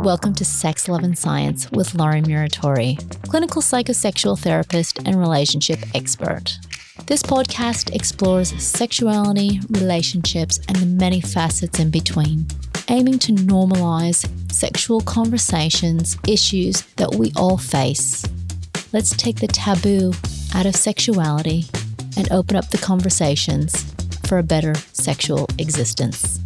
Welcome to Sex, Love and Science with Lauren Muratore, clinical psychosexual therapist and relationship expert. This podcast explores sexuality, relationships, and the many facets in between, aiming to normalize sexual conversations, issues that we all face. Let's take the taboo out of sexuality and open up the conversations for a better sexual existence.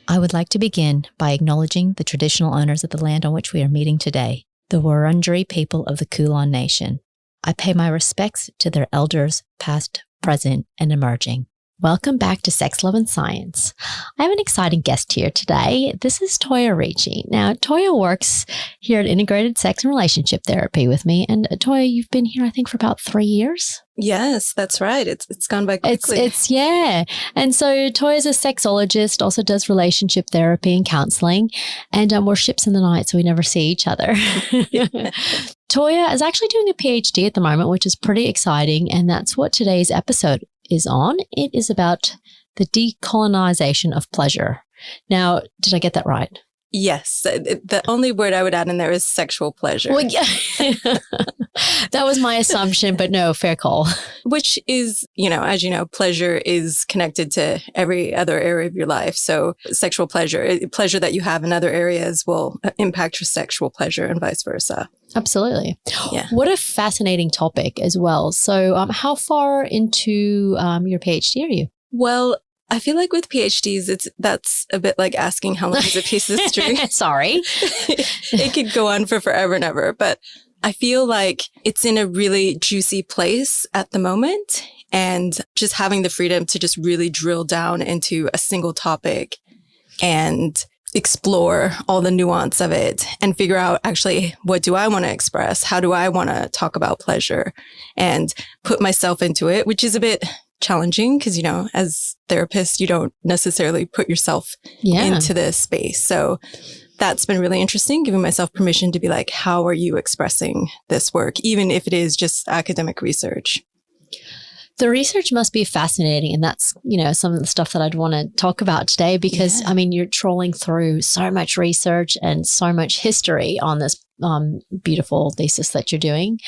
I would like to begin by acknowledging the traditional owners of the land on which we are meeting today, the Wurundjeri people of the Kulin Nation. I pay my respects to their elders, past, present, and emerging. Welcome back to Sex, Love and Science. I have an exciting guest here today. This is Toya Ricci. Now, Toya works here at Integrated Sex and Relationship Therapy with me. And Toya, you've been here, I think, for about 3 years. Yes, that's right. It's gone by quickly. Yeah. And so Toya's a sexologist, also does relationship therapy and counseling, and we're ships in the night, so we never see each other. Toya is actually doing a PhD at the moment, which is pretty exciting. And that's what today's episode is on. It is about the decolonization of pleasure. Now, did I get that right? Yes. The only word I would add in there is sexual pleasure. Well, yeah. That was my assumption, but no, fair call. Which is, as you know, pleasure is connected to every other area of your life. So sexual pleasure that you have in other areas will impact your sexual pleasure and vice versa. Absolutely. Yeah. What a fascinating topic as well. So how far into your PhD are you? Well, I feel like with PhDs, that's a bit like asking how long is a piece of string. Sorry. It could go on for forever and ever, but I feel like it's in a really juicy place at the moment, and just having the freedom to just really drill down into a single topic and explore all the nuance of it and figure out actually, what do I want to express? How do I want to talk about pleasure and put myself into it, which is a bit challenging because, as therapists, you don't necessarily put yourself into this space. So that's been really interesting, giving myself permission to be like, how are you expressing this work, even if it is just academic research? The research must be fascinating. And that's, some of the stuff that I'd want to talk about today because, you're trawling through so much research and so much history on this beautiful thesis that you're doing,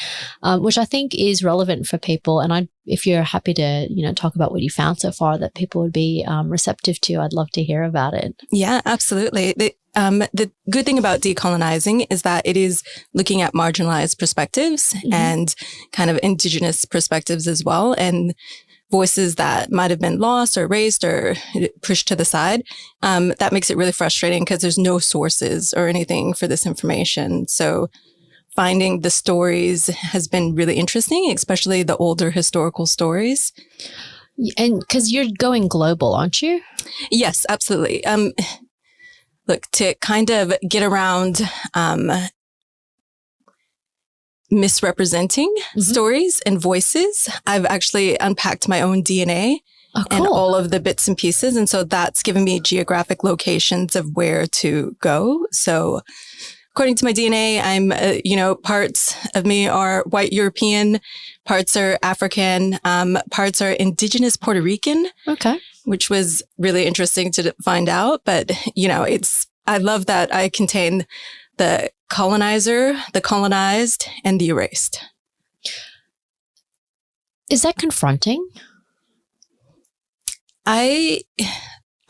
which I think is relevant for people. And if you're happy to, talk about what you found so far that people would be receptive to, I'd love to hear about it. Yeah, absolutely. The good thing about decolonizing is that it is looking at marginalized perspectives and kind of indigenous perspectives as well, and voices that might have been lost or erased or pushed to the side. That makes it really frustrating because there's no sources or anything for this information. So finding the stories has been really interesting, especially the older historical stories. And because you're going global, aren't you? Yes, absolutely. Look, to kind of get around misrepresenting stories and voices, I've actually unpacked my own DNA and all of the bits and pieces. And so that's given me geographic locations of where to go. So according to my DNA, I'm, parts of me are white European, parts are African, parts are indigenous Puerto Rican. Okay. Which was really interesting to find out. But, I love that I contain the colonizer, the colonized, and the erased. Is that confronting? I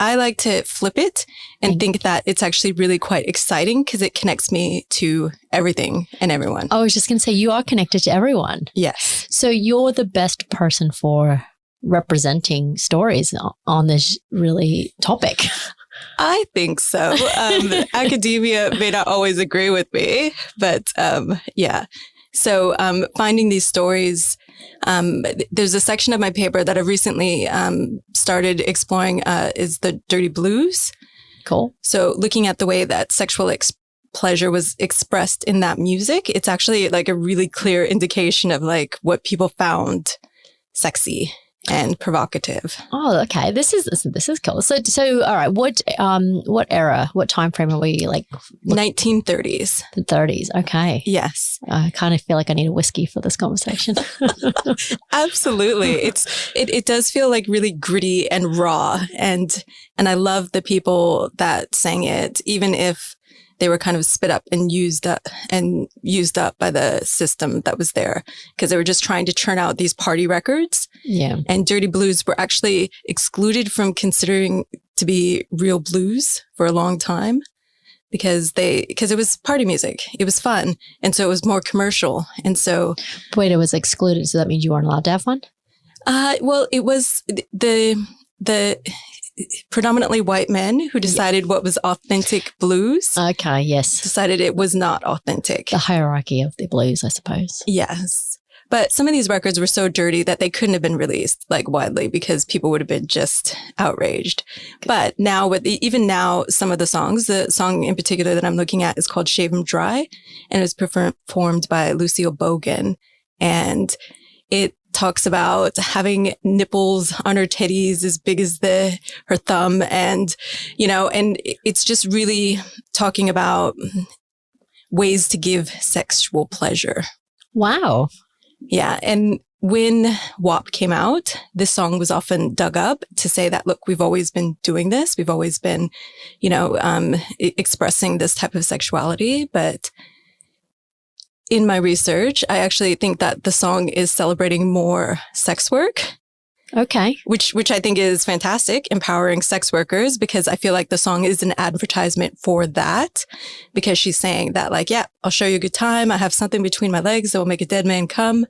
like to flip it and think that it's actually really quite exciting because it connects me to everything and everyone. I was just going to say, you are connected to everyone. Yes. So you're the best person for representing stories on this really topic. I think so. Academia may not always agree with me, but yeah. So finding these stories, there's a section of my paper that I've recently started exploring is the dirty blues. Cool. So looking at the way that sexual pleasure was expressed in that music, it's actually like a really clear indication of like what people found sexy and provocative. Oh, okay. This is cool. So all right. What era? What time frame are we like? 1930s. The 30s. Okay. Yes. I kind of feel like I need a whiskey for this conversation. Absolutely. It does feel like really gritty and raw, and I love the people that sang it, even if they were kind of spit up and used up by the system that was there, because they were just trying to churn out these party records. Yeah. And dirty blues were actually excluded from considering to be real blues for a long time because it was party music. It was fun. And so it was more commercial. And so. Wait, it was excluded. So that means you weren't allowed to have one? Well, it was the predominantly white men who decided what was authentic blues. Okay, yes. Decided it was not authentic. The hierarchy of the blues, I suppose. Yes. But some of these records were so dirty that they couldn't have been released like widely because people would have been just outraged. But now even now, some of the song in particular that I'm looking at is called Shave 'Em Dry, and it was performed by Lucille Bogan. And it talks about having nipples on her titties as big as her thumb. And, and it's just really talking about ways to give sexual pleasure. Wow. Yeah. And when WAP came out, this song was often dug up to say that, look, we've always been doing this. We've always been, expressing this type of sexuality. But in my research, I actually think that the song is celebrating more sex work. Okay. Which I think is fantastic, empowering sex workers, because I feel like the song is an advertisement for that, because she's saying that like, yeah, I'll show you a good time. I have something between my legs that will make a dead man come,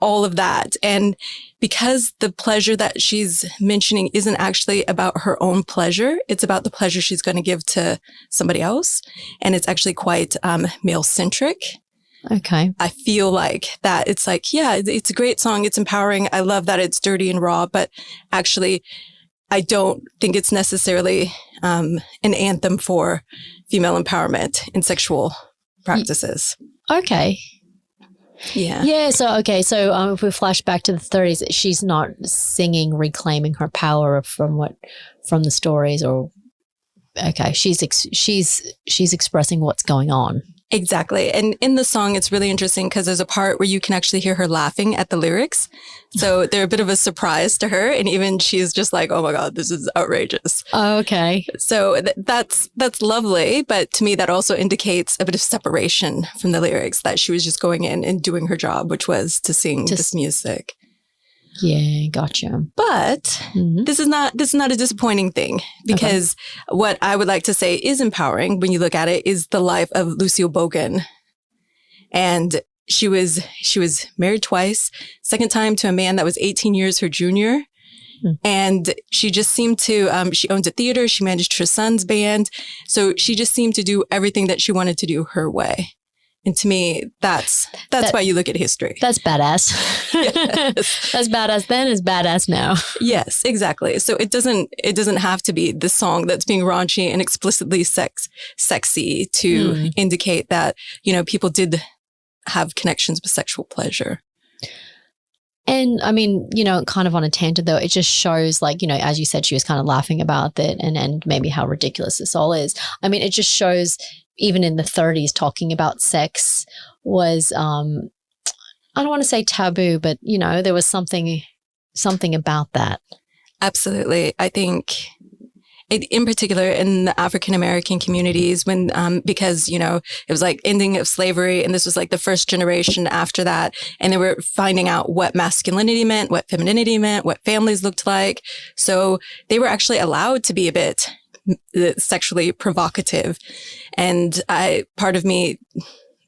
all of that. And because the pleasure that she's mentioning isn't actually about her own pleasure, it's about the pleasure she's going to give to somebody else. And it's actually quite male centric. Okay. I feel like that it's like, yeah, it's a great song. It's empowering. I love that it's dirty and raw, but actually I don't think it's necessarily an anthem for female empowerment in sexual practices. Okay. Yeah. Yeah. So, if we flash back to the 30s, she's not singing, reclaiming her power from the stories, or, okay, she's expressing what's going on. Exactly. And in the song, it's really interesting because there's a part where you can actually hear her laughing at the lyrics. So they're a bit of a surprise to her. And even she's just like, oh my God, this is outrageous. Oh, okay. So that's lovely. But to me, that also indicates a bit of separation from the lyrics, that she was just going in and doing her job, which was to sing this music. Yeah, gotcha. But this is not a disappointing thing, because what I would like to say is empowering when you look at it is the life of Lucille Bogan. And she was married twice, second time to a man that was 18 years her junior. And she just seemed to, she owns a theater. She managed her son's band. So she just seemed to do everything that she wanted to do her way. And to me, that's why you look at history. That's badass. Yes. That's badass then, is badass now. Yes, exactly. So it doesn't have to be the song that's being raunchy and explicitly sexy to indicate that, people did have connections with sexual pleasure. And I mean, kind of on a tangent though, it just shows like, as you said, she was kind of laughing about it and maybe how ridiculous this all is. I mean, it just shows even in the 30s, talking about sex was, I don't want to say taboo, but, there was something about that. Absolutely. I think in particular in the African-American communities, when, because, it was like ending of slavery, and this was like the first generation after that. And they were finding out what masculinity meant, what femininity meant, what families looked like. So they were actually allowed to be a bit sexually provocative. And part of me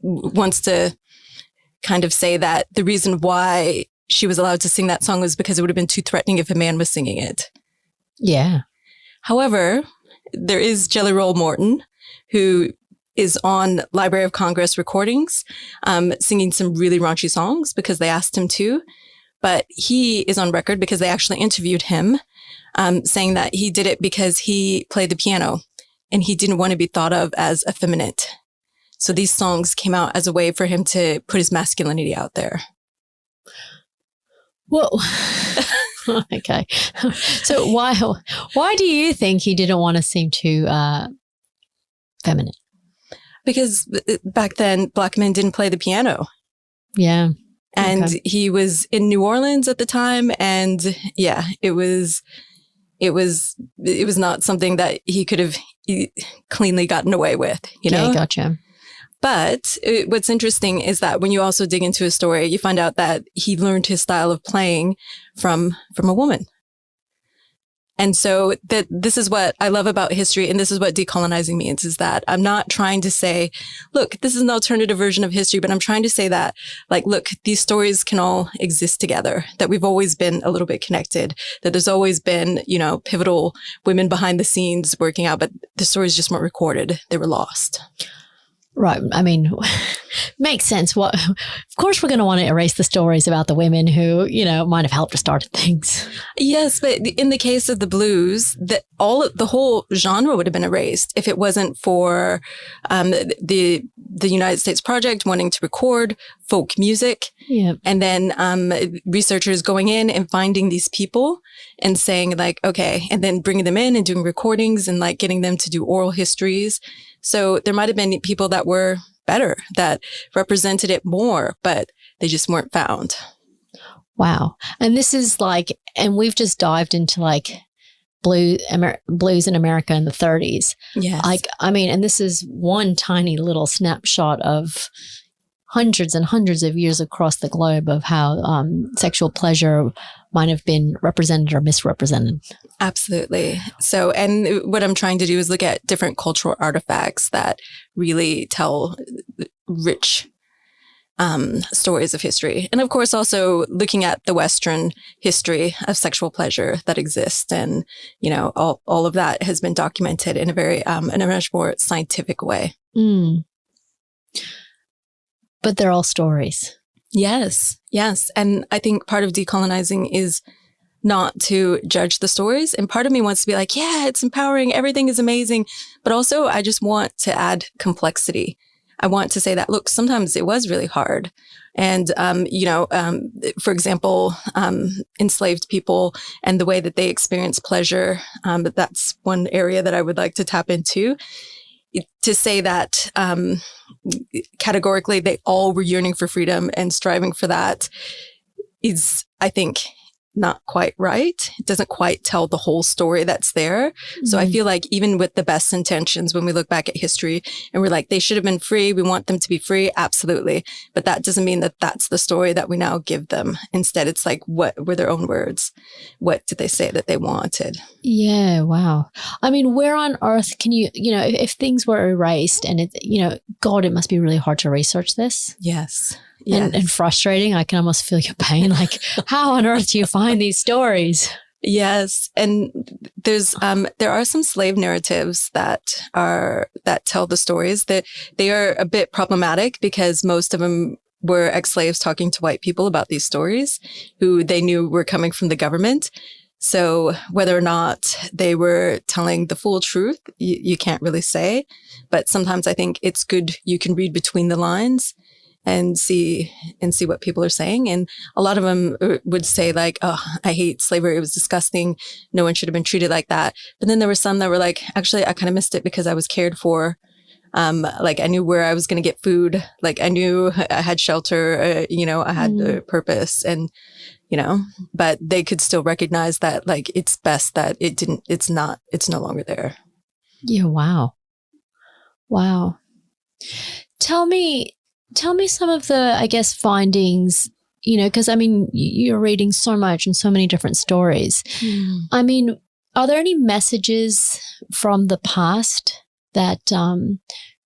wants to kind of say that the reason why she was allowed to sing that song was because it would have been too threatening if a man was singing it. Yeah. However, there is Jelly Roll Morton, who is on Library of Congress recordings, singing some really raunchy songs because they asked him to. But he is on record because they actually interviewed him, saying that he did it because he played the piano and he didn't want to be thought of as effeminate. So these songs came out as a way for him to put his masculinity out there. Whoa. Okay. So why do you think he didn't want to seem too feminine? Because back then, Black men didn't play the piano. Yeah. And he was in New Orleans at the time. And yeah, it was not something that he could have cleanly gotten away with, you know? Yeah, gotcha. But what's interesting is that when you also dig into his story, you find out that he learned his style of playing from a woman. And so this is what I love about history. And this is what decolonizing means, is that I'm not trying to say, look, this is an alternative version of history, but I'm trying to say that, like, look, these stories can all exist together, that we've always been a little bit connected, that there's always been, you know, pivotal women behind the scenes working out, but the stories just weren't recorded. They were lost. Right. I mean, makes sense. Of course, we're going to want to erase the stories about the women who, you know, might have helped to start things. Yes, but in the case of the blues, the whole genre would have been erased if it wasn't for the United States Project wanting to record folk music. Yeah. And then researchers going in and finding these people and saying, like, okay, and then bringing them in and doing recordings and like getting them to do oral histories. So there might have been people that were better, that represented it more, but they just weren't found. Wow. And this is like, and we've just dived into like blues in America in the 30s. Yes. Like, I mean, and this is one tiny little snapshot of hundreds and hundreds of years across the globe of how sexual pleasure might have been represented or misrepresented. Absolutely. So, and what I'm trying to do is look at different cultural artifacts that really tell rich stories of history. And of course, also looking at the Western history of sexual pleasure that exists. And, you know, all of that has been documented in a very, in a much more scientific way. Mm. But they're all stories. Yes. Yes. And I think part of decolonizing is not to judge the stories. And part of me wants to be like, yeah, it's empowering. Everything is amazing. But also I just want to add complexity. I want to say that, look, sometimes it was really hard. And, for example, enslaved people and the way that they experience pleasure. That's one area that I would like to tap into. To say that categorically they all were yearning for freedom and striving for that is, I think, not quite right. It doesn't quite tell the whole story that's there. Mm-hmm. So I feel like even with the best intentions, when we look back at history and we're like, they should have been free, we want them to be free. Absolutely. But that doesn't mean that that's the story that we now give them. Instead, it's like, what were their own words? What did they say that they wanted? Yeah. Wow. I mean, where on earth can you know, if things were erased and God, it must be really hard to research this. Yes. Yes. And frustrating. I can almost feel your pain. Like, how on earth do you find these stories? Yes. And there are some slave narratives that tell the stories, that they are a bit problematic because most of them were ex-slaves talking to white people about these stories who they knew were coming from the government. So whether or not they were telling the full truth, you can't really say. But sometimes I think it's good you can read between the lines and see what people are saying. And a lot of them would say like, oh, I hate slavery. It was disgusting. No one should have been treated like that. But then there were some that were like, actually, I kind of missed it because I was cared for. Like I knew where I was going to get food. Like I knew I had shelter, I had a purpose and, but they could still recognize that like, it's best that it's no longer there. Yeah. Wow. Wow. Tell me some of the, I guess, findings, because I mean, you're reading so much and so many different stories. Mm. I mean, are there any messages from the past that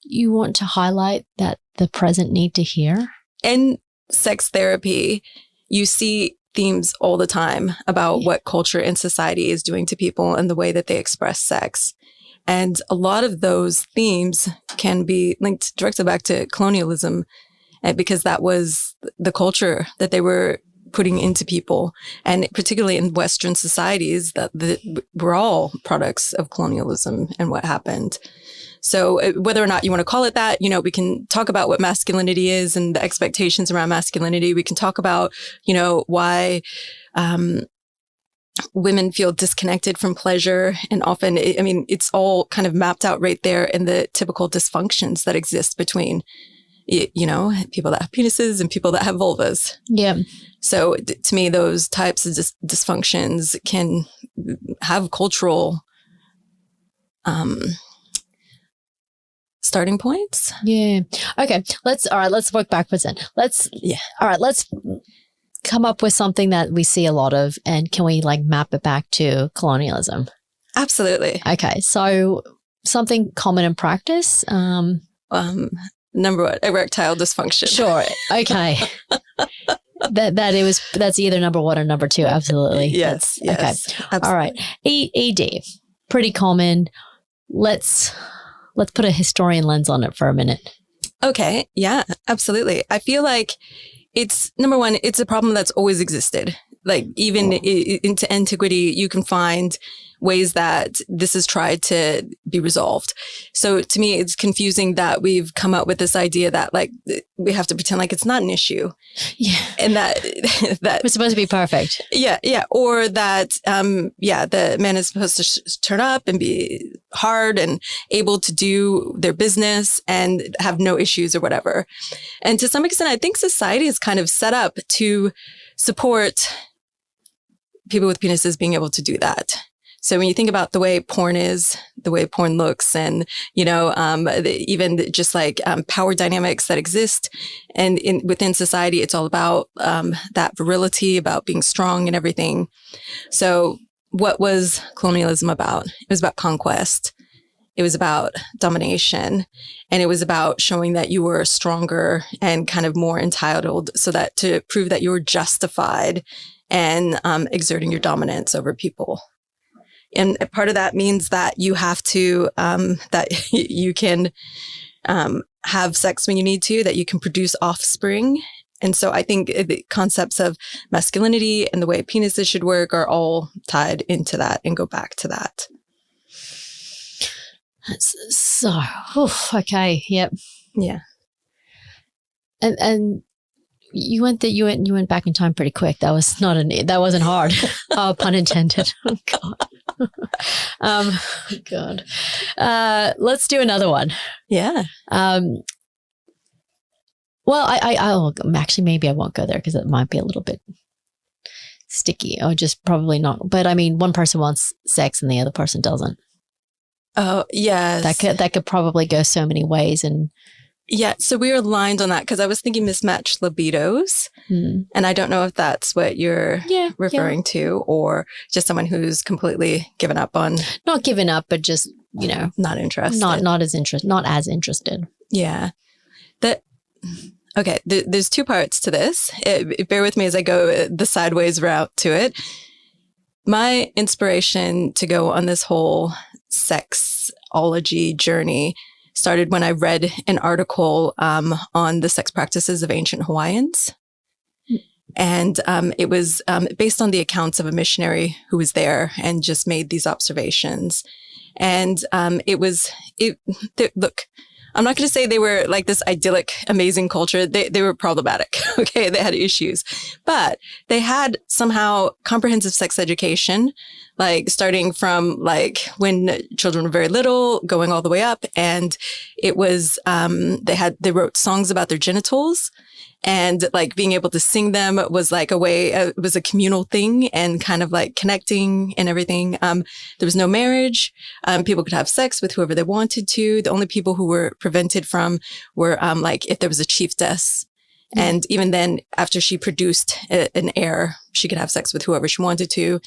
you want to highlight that the present need to hear? In sex therapy, you see themes all the time about what culture and society is doing to people and the way that they express sex. And a lot of those themes can be linked directly back to colonialism, because that was the culture that they were putting into people. And particularly in Western societies, that we're all products of colonialism and what happened. So whether or not you want to call it that, we can talk about what masculinity is and the expectations around masculinity. We can talk about, why women feel disconnected from pleasure. And often, it's all kind of mapped out right there in the typical dysfunctions that exist between, people that have penises and people that have vulvas. Yeah. So to me, those types of dysfunctions can have cultural starting points. Yeah. Okay. Let's work backwards then. Let's come up with something that we see a lot of, and can we map it back to colonialism? Absolutely. Okay. So something common in practice. Number one, erectile dysfunction. Sure. Okay. That's either number one or number two. Absolutely. Yes. Okay. Absolutely. All right. ED, pretty common. Let's put a historian lens on it for a minute. Okay. Yeah, absolutely. I feel like it's number one, it's a problem that's always existed. Even into antiquity, you can find ways that this is tried to be resolved. So to me, it's confusing that we've come up with this idea that we have to pretend like it's not an issue. Yeah. And that we're supposed to be perfect. Yeah. Yeah. Or that, the man is supposed to turn up and be hard and able to do their business and have no issues or whatever. And to some extent, I think society is kind of set up to support people with penises being able to do that. So when you think about the way porn is, the way porn looks, and, even just power dynamics that exist, and within society, it's all about that virility, about being strong and everything. So what was colonialism about? It was about conquest. It was about domination, and it was about showing that you were stronger and kind of more entitled, so that to prove that you were justified and exerting your dominance over people. And part of that means that you have to, that you can have sex when you need to, that you can produce offspring. And so I think the concepts of masculinity and the way penises should work are all tied into that and go back to that. So, okay. Yep. Yeah. And you went back in time pretty quick. That wasn't hard. Oh, pun intended. Oh God. Let's do another one. Yeah. Well, I'll actually, maybe I won't go there because it might be a little bit sticky, or just probably not. But one person wants sex and the other person doesn't. Oh, yes. That could probably go so many ways. And yeah, so we were aligned on that because I was thinking mismatched libidos. And I don't know if that's what you're referring to, or just someone who's completely given up on. Not given up, but just, not interested. Not as interested. Yeah. Okay, there's two parts to this. Bear with me as I go the sideways route to it. My inspiration to go on this whole sexology journey started when I read an article on the sex practices of ancient Hawaiians. And it was based on the accounts of a missionary who was there and just made these observations. And look, I'm not going to say they were like this idyllic, amazing culture. They were problematic. Okay. They had issues, but they had somehow comprehensive sex education, starting from when children were very little, going all the way up. And it was, they wrote songs about their genitals, and being able to sing them was a way, it was a communal thing and kind of connecting and everything. There was no marriage. People could have sex with whoever they wanted to. The only people who were prevented from were, if there was a chiefess. And even then, after she produced an heir, she could have sex with whoever she wanted to.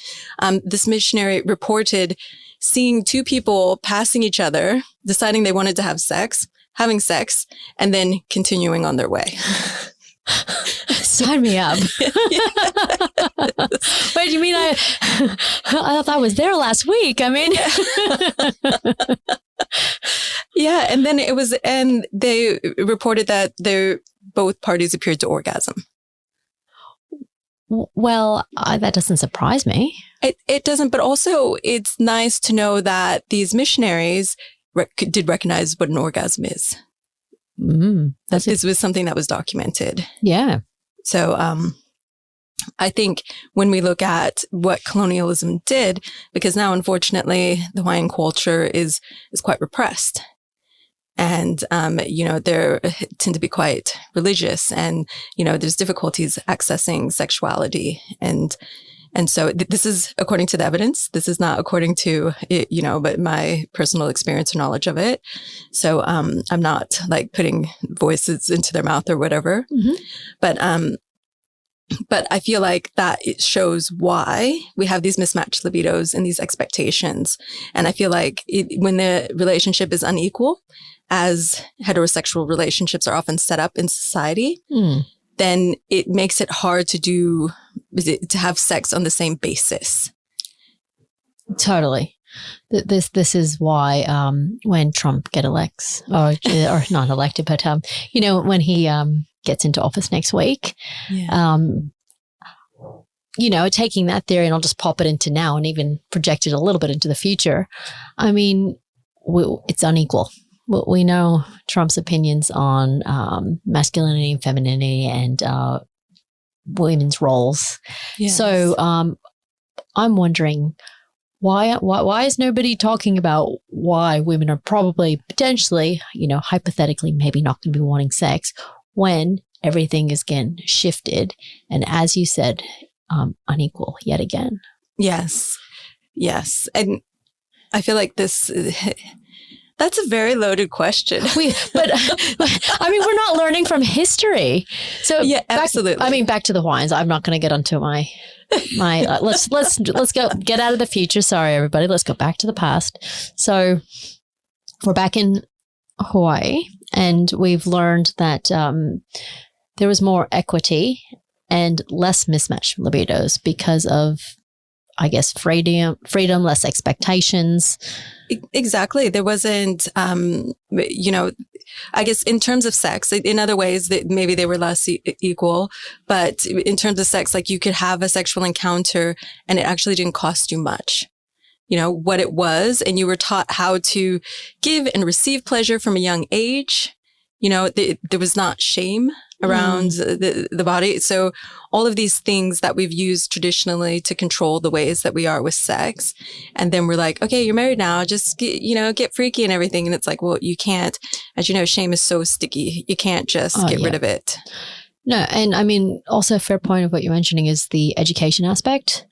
This missionary reported seeing two people passing each other, deciding they wanted to have sex, having sex, and then continuing on their way. Sign me up. Wait, you mean I thought I was there last week? Yeah. And then and they reported that both parties appeared to orgasm. Well, that doesn't surprise me. It doesn't, but also it's nice to know that these missionaries did recognize what an orgasm is. This was something that was documented. Yeah. So, I think when we look at what colonialism did, because now, unfortunately, the Hawaiian culture is quite repressed. And, they tend to be quite religious, and, there's difficulties accessing sexuality. And so this is according to the evidence. This is not according to, but my personal experience or knowledge of it. So, I'm not like putting voices into their mouth or whatever. Mm-hmm. But I feel like that it shows why we have these mismatched libidos and these expectations. And I feel like when the relationship is unequal, as heterosexual relationships are often set up in society, then it makes it hard to have sex on the same basis. Totally. This is why when Trump elects, or not elected, but when he gets into office next week, taking that theory, and I'll just pop it into now and even project it a little bit into the future. I mean, it's unequal. We know Trump's opinions on masculinity and femininity and women's roles. Yes. So I'm wondering, why is nobody talking about why women are probably potentially, hypothetically, maybe not going to be wanting sex when everything is again shifted and, as you said, unequal yet again? Yes. And I feel like that's a very loaded question. But I mean, we're not learning from history. So yeah, absolutely. Back to the Hawaiians. I'm not going to get onto my let's go get out of the future. Sorry, everybody. Let's go back to the past. So we're back in Hawaii, and we've learned that there was more equity and less mismatched libidos because of, I guess, freedom, less expectations. Exactly. There wasn't, I guess in terms of sex, in other ways that maybe they were less equal, but in terms of sex, like you could have a sexual encounter and it actually didn't cost you much. What it was, and you were taught how to give and receive pleasure from a young age. There was not shame around the body. So all of these things that we've used traditionally to control the ways that we are with sex. And then we're like, okay, you're married now, just get freaky and everything. And it's like, well, you can't, as you know, shame is so sticky. You can't just get rid of it. No. And I mean, also a fair point of what you're mentioning is the education aspect,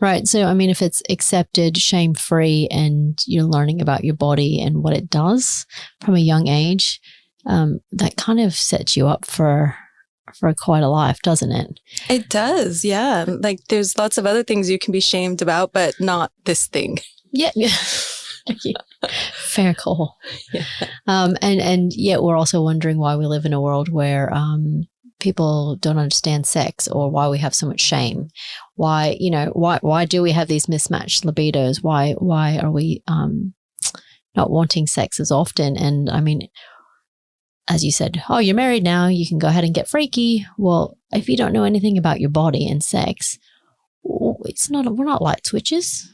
right? So, I mean, if it's accepted, shame-free, and you're learning about your body and what it does from a young age, that kind of sets you up for quite a life, doesn't it? It does, yeah. Like there's lots of other things you can be shamed about, but not this thing. Yeah. Fair call. Yeah. And yet we're also wondering why we live in a world where people don't understand sex, or why we have so much shame. Why do we have these mismatched libidos? Why are we not wanting sex as often? And I mean, as you said, oh, you're married now, you can go ahead and get freaky. Well, if you don't know anything about your body and sex, we're not light switches.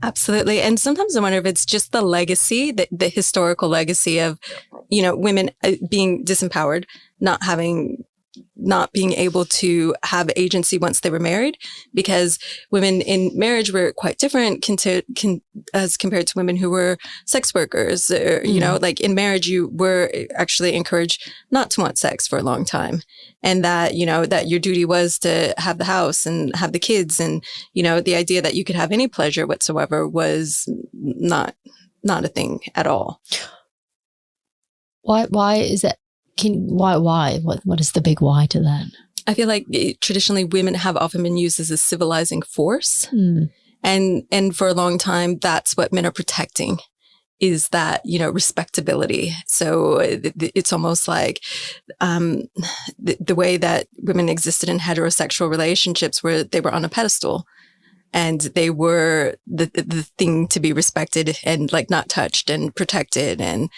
Absolutely. And sometimes I wonder if it's just the legacy, the historical legacy of, women being disempowered, not being able to have agency once they were married, because women in marriage were quite different as compared to women who were sex workers. Or, like in marriage, you were actually encouraged not to want sex for a long time. And that, that your duty was to have the house and have the kids. And, the idea that you could have any pleasure whatsoever was not a thing at all. Why is that? Why? What is the big why to that? I feel like traditionally women have often been used as a civilizing force. And for a long time, that's what men are protecting, is that, respectability. So it's almost like the way that women existed in heterosexual relationships, where they were on a pedestal. And they were the thing to be respected and like not touched and protected, and,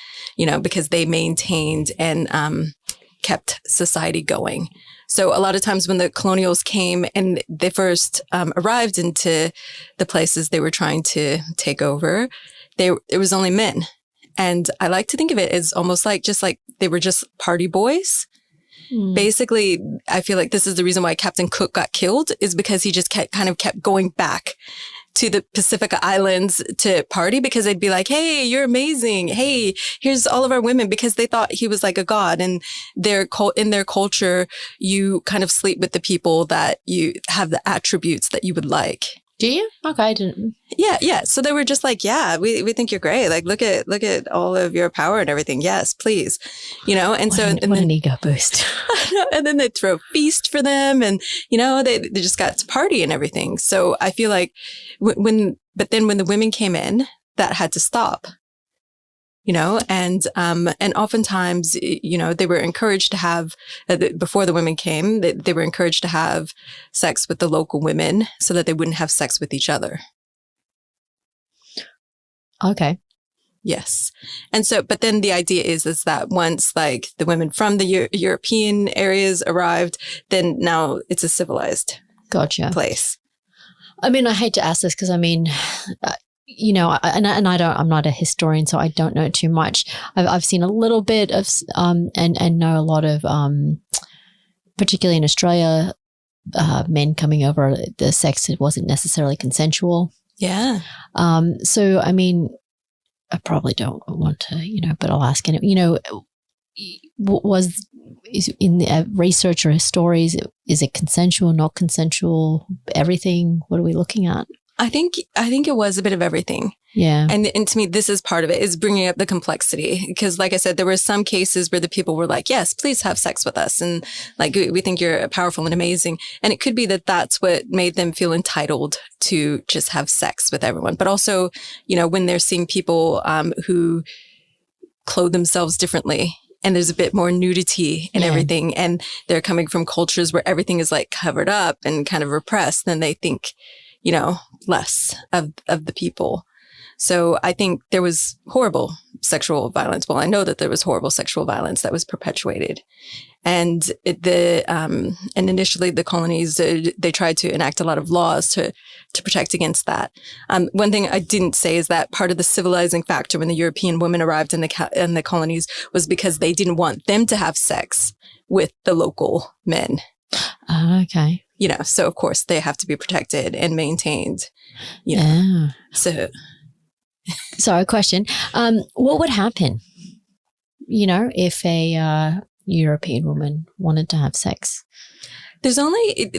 because they maintained and kept society going. So a lot of times when the colonials came and they first arrived into the places they were trying to take over, it was only men. And I like to think of it as almost like just like they were just party boys. Basically, I feel like this is the reason why Captain Cook got killed, is because he just kept going back to the Pacific Islands to party, because they'd be like, hey, you're amazing. Hey, here's all of our women, because they thought he was like a god. And in their culture, you kind of sleep with the people that you have the attributes that you would like. Do you? Okay, I didn't. Yeah. So they were just like, yeah, we think you're great. Like, look at all of your power and everything. Yes, please. And What an ego boost. and then they'd throw a feast for them, and they just got to party and everything. So I feel like when the women came in, that had to stop. And oftentimes, they were encouraged to have, before the women came, they were encouraged to have sex with the local women so that they wouldn't have sex with each other. Okay. Yes. And so, but then the idea is that once like the women from the European areas arrived, then now it's a civilized place. I mean, I hate to ask this because I'm not a historian, so I don't know too much. I've seen a little bit of, and know a lot of, particularly in Australia, men coming over, the sex wasn't necessarily consensual. Yeah. So, I mean, I probably don't want to, but I'll ask it. Is in the research or stories, is it consensual, not consensual, everything? What are we looking at? I think it was a bit of everything. Yeah. And to me, this is part of it, is bringing up the complexity. Because like I said, there were some cases where the people were like, yes, please have sex with us. And like, we think you're powerful and amazing. And it could be that that's what made them feel entitled to just have sex with everyone. But also, when they're seeing people who clothe themselves differently, and there's a bit more nudity and everything, and they're coming from cultures where everything is like covered up and kind of repressed, then they think, less of the people. So I think there was horrible sexual violence. Well, I know that there was horrible sexual violence that was perpetuated. And initially the colonies, they tried to enact a lot of laws to protect against that. One thing I didn't say is that part of the civilizing factor when the European women arrived in the colonies was because they didn't want them to have sex with the local men. Okay. So of course they have to be protected and maintained. So a question. What would happen, if a European woman wanted to have sex? There's only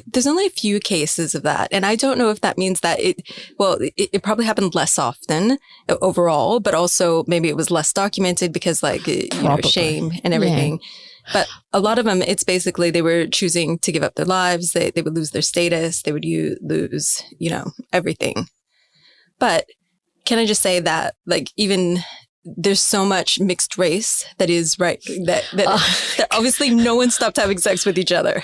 a few cases of that. And I don't know if that means that it probably happened less often overall, but also maybe it was less documented because shame and everything. Yeah. But a lot of them, it's basically they were choosing to give up their lives. They would lose their status. They would lose, everything. But can I just say that, even there's so much mixed race that is right that obviously no one stopped having sex with each other.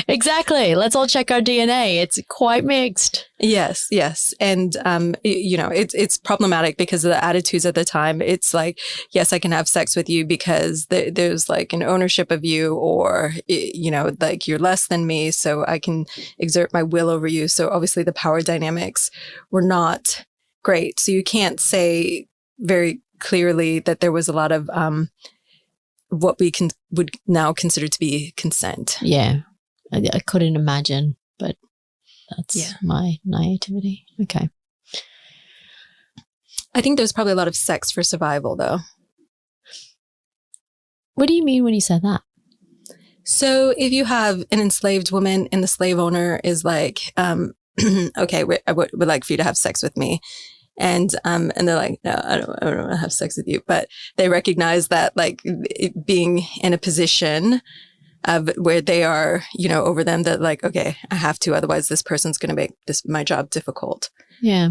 Exactly. Let's all check our DNA. It's quite mixed. Yes. And it's problematic because of the attitudes at the time. It's like, yes, I can have sex with you because there's like an ownership of you, or like you're less than me, so I can exert my will over you. So obviously the power dynamics were not great. So you can't say very clearly that there was a lot of what we would now consider to be consent. Yeah. I couldn't imagine, but that's my naivety. Okay. I think there's probably a lot of sex for survival, though. What do you mean when you say that? So if you have an enslaved woman and the slave owner is like, okay, I would like for you to have sex with me. And they're like, no, I don't want to have sex with you. But they recognize that being in a position of where they are, over them, that like, okay, I have to, otherwise this person's going to make my job difficult. Yeah.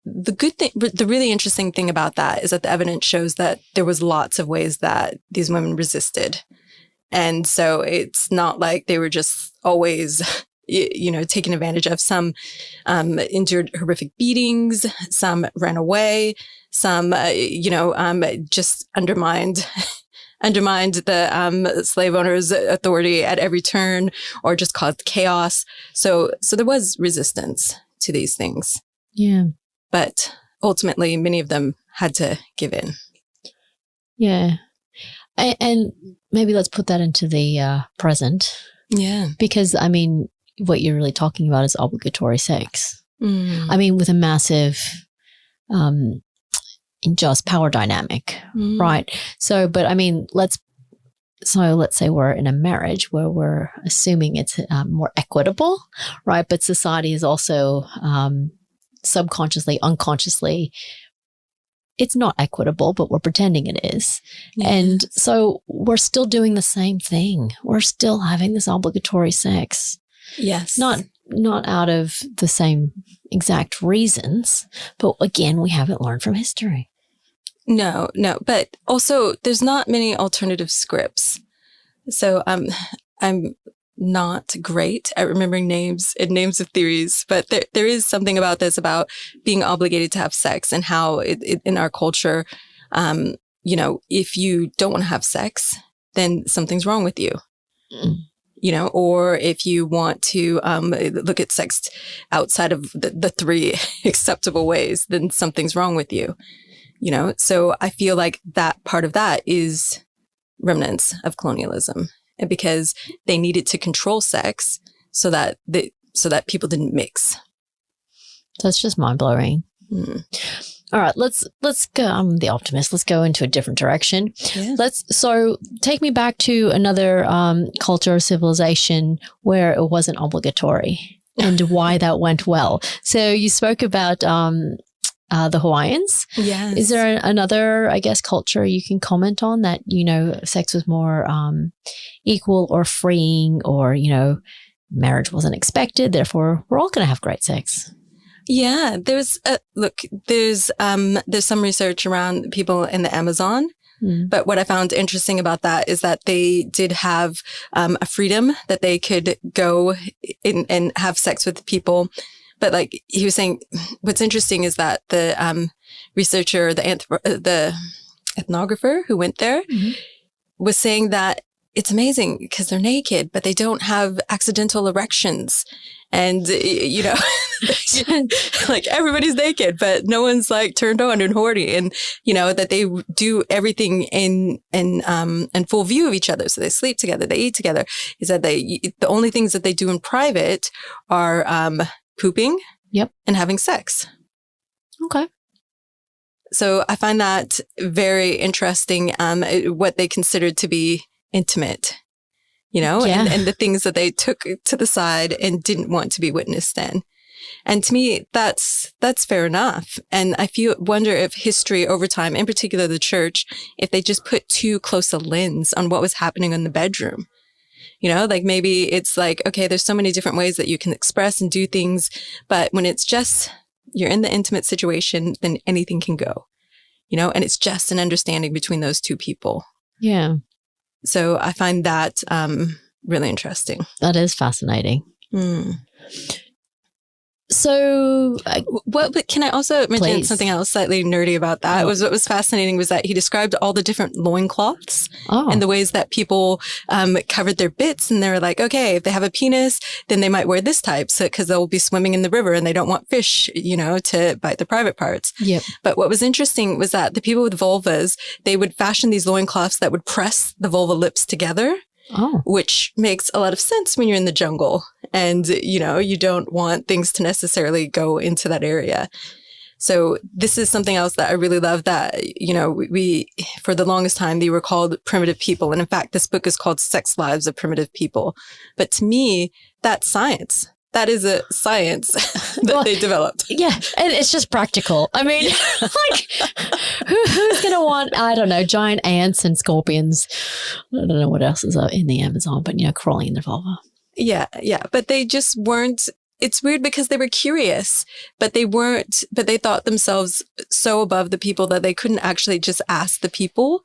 The good thing, the really interesting thing about that is that the evidence shows that there was lots of ways that these women resisted. And so it's not like they were just always taken advantage of. Some endured horrific beatings, some ran away, some, just undermined the slave owner's authority at every turn, or just caused chaos. So there was resistance to these things. Yeah. But ultimately, many of them had to give in. Yeah. And maybe let's put that into the present. Yeah. Because, I mean, what you're really talking about is obligatory sex. Mm. I mean, with a massive unjust power dynamic, right? So, but I mean, let's say we're in a marriage where we're assuming it's more equitable, right? But society is also subconsciously, unconsciously, it's not equitable, but we're pretending it is. Yes. And so we're still doing the same thing. We're still having this obligatory sex. Yes. Not out of the same exact reasons, but again, we haven't learned from history. No. But also there's not many alternative scripts. So I'm not great at remembering names and names of theories, but there is something about this, about being obligated to have sex, and how it in our culture, if you don't want to have sex, then something's wrong with you. Or if you want to look at sex outside of the three acceptable ways, then something's wrong with you. So I feel like that part of that is remnants of colonialism, and because they needed to control sex so that people didn't mix. That's just mind blowing. All right, let's go. I'm the optimist. Let's go into a different direction. Yeah. So take me back to another culture or civilization where it wasn't obligatory and why that went well. So you spoke about the Hawaiians. Yes. Is there another, I guess, culture you can comment on that, sex was more equal or freeing, or, marriage wasn't expected, therefore we're all going to have great sex? Yeah, there's some research around people in the Amazon. But what I found interesting about that is that they did have a freedom that they could go in and have sex with people. But like he was saying, what's interesting is that the researcher, the ethnographer who went there was saying that it's amazing because they're naked, but they don't have accidental erections. And, like everybody's naked, but no one's like turned on and horny, and, that they do everything in full view of each other. So they sleep together, they eat together. Is that the only things that they do in private are, pooping, and having sex. Okay. So I find that very interesting, what they considered to be intimate, and the things that they took to the side and didn't want to be witnessed in. And to me, that's fair enough. And I wonder if history over time, in particular the church, if they just put too close a lens on what was happening in the bedroom. Like maybe it's like, okay, there's so many different ways that you can express and do things. But when it's just, you're in the intimate situation, then anything can go, and it's just an understanding between those two people. Yeah. So I find that really interesting. That is fascinating. So, but can I also mention something else slightly nerdy about that? What was fascinating was that he described all the different loincloths and the ways that people covered their bits. And they were like, okay, if they have a penis, then they might wear this type, because they'll be swimming in the river and they don't want fish, to bite their private parts. Yep. But what was interesting was that the people with vulvas, they would fashion these loincloths that would press the vulva lips together. Which makes a lot of sense when you're in the jungle and, you don't want things to necessarily go into that area. So this is something else that I really love, that, we for the longest time, they were called primitive people. And in fact, this book is called Sex Lives of Primitive People. But to me, that's science. That is a science that they developed. Yeah. And it's just practical. I mean, like, who's going to want, I don't know, giant ants and scorpions? I don't know what else is in the Amazon, but, crawling in their vulva. Yeah. Yeah. But they just weren't. It's weird because they were curious, but they thought themselves so above the people that they couldn't actually just ask the people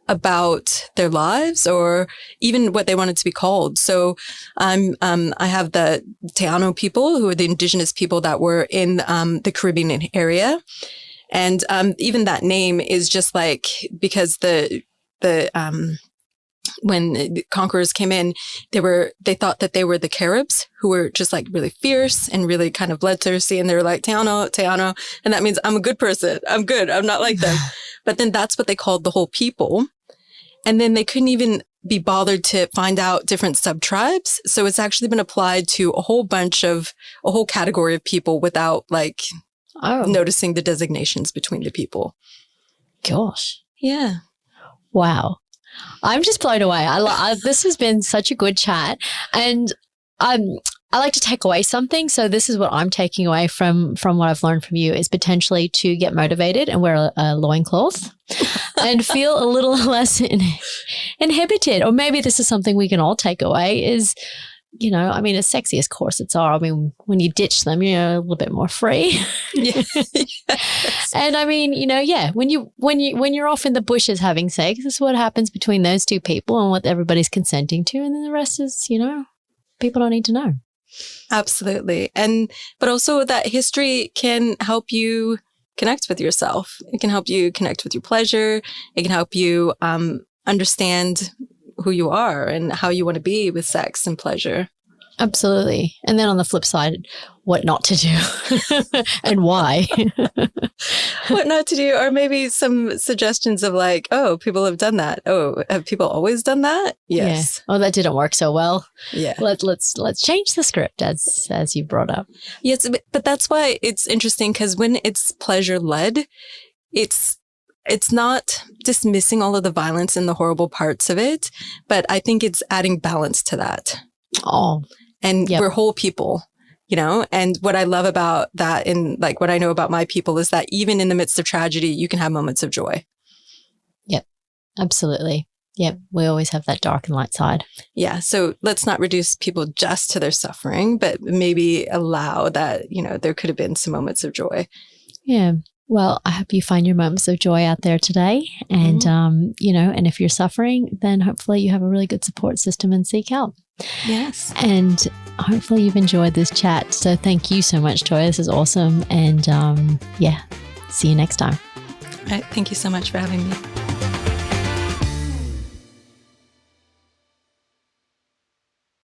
about their lives or even what they wanted to be called. So I have the Taino people, who are the indigenous people that were in the Caribbean area. And even that name is just like, because when the conquerors came in, they thought that they were the Caribs, who were just like really fierce and really kind of bloodthirsty. And they were like, Taino. And that means I'm a good person. I'm good. I'm not like them. But then that's what they called the whole people. And then they couldn't even be bothered to find out different subtribes. So it's actually been applied to a whole category of people without like noticing the designations between the people. Gosh. Yeah. Wow. I'm just blown away. This has been such a good chat. And I like to take away something. So this is what I'm taking away from what I've learned from you is potentially to get motivated and wear a loincloth and feel a little less inhibited. Or maybe this is something we can all take away is, you know, I mean, as sexy as corsets are, I mean, when you ditch them, you're a little bit more free. Yes. And I mean, you know, yeah, when you're off in the bushes having sex, this is what happens between those two people and what everybody's consenting to. And then the rest is, you know, people don't need to know. Absolutely. But also that history can help you connect with yourself. It can help you connect with your pleasure. It can help you understand who you are and how you want to be with sex and pleasure. Absolutely. And then on the flip side, what not to do and why. What not to do, or maybe some suggestions of like, oh, people have done that. Oh, have people always done that? Yes. Yeah. Oh, that didn't work so well. Yeah. Let's change the script as you brought up. Yes, but that's why it's interesting because when it's pleasure led, it's not dismissing all of the violence and the horrible parts of it, but I think it's adding balance to that. Oh. And yep. We're whole people, you know? And what I love about that and like what I know about my people is that even in the midst of tragedy, you can have moments of joy. Yep. Absolutely. Yep. We always have that dark and light side. Yeah. So let's not reduce people just to their suffering, but maybe allow that, you know, there could have been some moments of joy. Yeah. Well, I hope you find your moments of joy out there today. And, you know, and if you're suffering, then hopefully you have a really good support system and seek help. Yes. And hopefully you've enjoyed this chat. So thank you so much, Toya. This is awesome. And yeah, see you next time. All right. Thank you so much for having me.